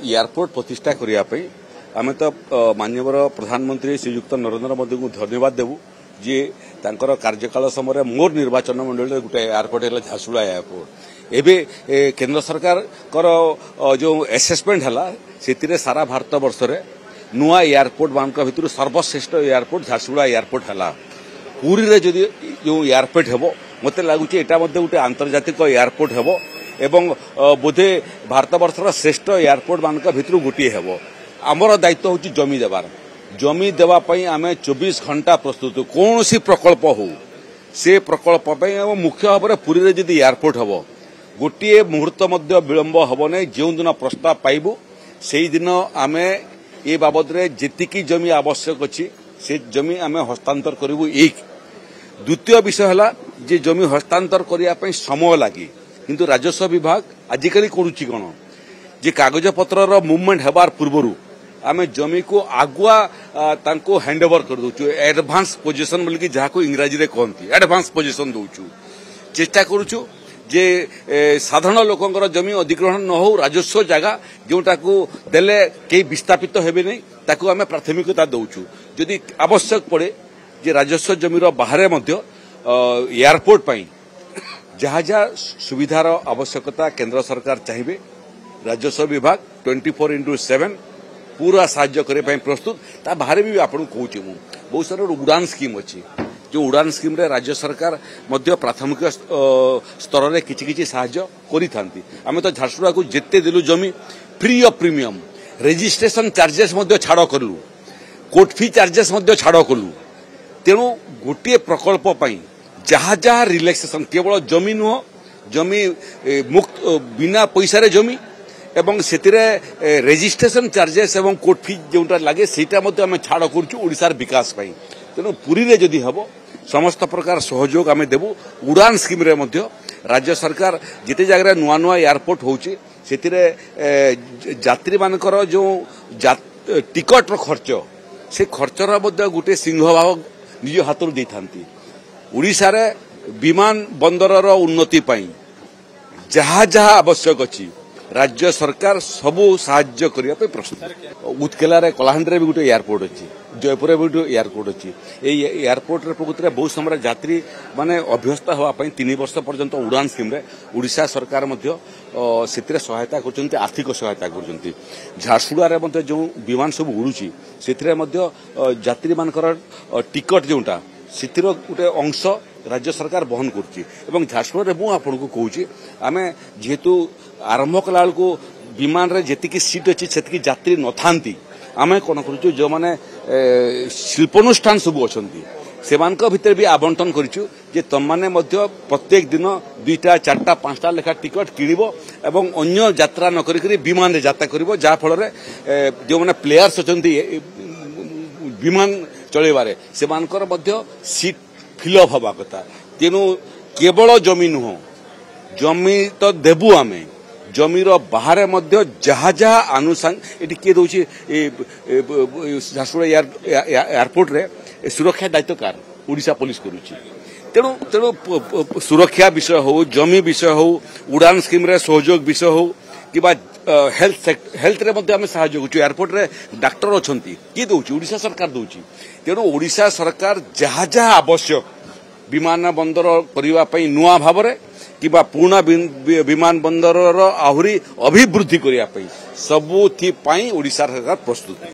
Airport प्रतिष्ठा करने आम तो माननीय प्रधानमंत्री श्रीयुक्त नरेंद्र मोदी को धन्यवाद देवु जी तांकर कार्यकाल समय मोर निर्वाचन मंडल गोटे एयरपोर्ट है झारसुगुड़ा एयरपोर्ट एवं केंद्र सरकार जो एसेसमेंट है से सारा भारत वर्ष में नुआ एयरपोर्ट मान भर सर्वश्रेष्ठ एयरपोर्ट झारसुगुड़ा एयरपोर्ट है पूरी रे जदि जो एयरपोर्ट हेबो मते लागुच एटा मध्ये गोटे आंतर्जातिक एयरपोर्ट हेबो एवं बोधे भारत वर्षर श्रेष्ठ एयरपोर्ट मान भर गोटे हेबो आमर दायित्व होची जमी देवाई आम 24 घंटा प्रस्तुत कौन सी प्रकल्प हो से प्रकल्प मुख्य भाव में पूरी रे जदि एयरपोर्ट हेबो गोटे मुहूर्त मध्य विलंब हेबो नै जो दिन प्रस्ताव पाइबु से दिन आम ए बाबद जेतिकी जमी आवश्यक अछि से जमी आम हस्तांतर करूँ। एक द्वितीय विषय है जे जमी हस्तांतर करने समय लगे किंतु राजस्व विभाग आजिकल करुच्ची कौन जे कागज पत्र मूवमेंट होबार पूर्व आम जमी को आगुआ तांको हैंडओवर कर दउछु एडवांस पोजीशन बोलिकी जहाँ को इंग्राजी रे कहती एडवांस पोजीशन दउछु चेष्टा करुछु जे साधारण लोकंकर जमी अधिग्रहण न हो राजस्व जगह जोटा को देले कई विस्थापित हेबे नहीं ताकू आम प्राथमिकता दउछु जदि आवश्यक पड़े जे राजस्व जमीर बाहर एयरपोर्ट पाई जहाँ जहाँ सुविधार आवश्यकता केंद्र सरकार चाहिए राजस्व विभाग 24/7 पूरा साहाय्य करने प्रस्तुत ता बाहर भी आपको कहूँ मु बहुत सारा उड़ान स्कीम अच्छी जो उड़ान स्कीम रे राज्य सरकार मध्य प्राथमिक स्तर में किछि साहाय्य करि थांती आमे तो झारसुगुड़ा को जेते दिलु जमी free of premium registration charges मध्य छाड़ कलु कोर्ट फी चार्जेस मध्य छाड़ कलु तेणु गोटे प्रकल्प पाई जहाँ जहाँ रिलैक्सेशन केवल जमी नुह जमी मुक्त बिना पैसा रे जमी एवं सेतिरे रेजिस्ट्रेशन चार्जेस एवं कोर्ट फी जोटा लगे सेटा मध्य आमे छाड़ करूछु ओडिसार विकास पाई तेणु पुरी रे जदि हबो समस्त प्रकार सहयोग आमे देबु उड़ान स्कीम रे मध्य राज्य सरकार जिते जगह नुआ नुआ एयरपोर्ट होउची सेतिरे यात्री मानकर जो टिकट रो खर्च से खर्चर मध्य गोटे सिंहभाग निज हाथ दे थांती ओडिसा रे विमान बंदरर उन्नति पाई जहाँ जहाँ आवश्यक अछि राज्य सरकार सबू साहाय्य करने प्रस्तुत उत्केला कलाहांडी भी गोटे एयरपोर्ट अच्छी जयपुर भी गोटे एयरपोर्ट अच्छी एयरपोर्ट प्रकृति बहुत समय यात्री माने अभ्यस्त होगापी 3 वर्ष पर्यंत उड़ान स्कीम रे ओडिशा सरकार से सहायता कर आर्थिक सहायता कर झारसुगुड़ा जो विमान सब उड़ूची से यात्री मानकर टिकट जोटा से गोटे अंश राज्य सरकार बहन कर झारसुगुड़ा मुझे आपको कहूँ आम जेहेतु आरंभ कला को विमान रे जेतिकी सीट अच्छी से यात्री न थांती आम कौन करूँ जो मैंने शिल्पानुष्ठान सब अच्छा से भितर भी आवंटन करूँ जे तुम मैंने प्रत्येक दिन 2टा 4टा 5टा लेखा टिकट किणव एवं अन्य यात्रा न करी विमान रे यात्रा कर जहाँफल जो मैंने प्लेयर्स अच्छा विमान चलैबारे से सीट फिलअप हवा कथा तेणु केवल जमी नुह जमी तो देबु आमे जमीर बाहर जहाँ जहाँ आनुषांग ये किए दौर झारसुगुड़ा एयरपोर्ट रे सुरक्षा दायित्व कार ओडिशा पुलिस करुच्ची तेणु तेणु सुरक्षा विषय हो जमी विषय हो उड़ान स्कीम रे सहयोग विषय हो कि हेल्थ रे आम साहाय्य कर एयरपोर्ट रे डाक्टर अच्छा किए दौर ओडिशा सरकार दौर तेणु ओडिशा सरकार जहाँ जहाँ आवश्यक विमान बंदर करने नुआ भाव में कि पुराना विमान बंदर आहुरी अभिवृद्धि करने सबुथि ओडिशा सरकार प्रस्तुत।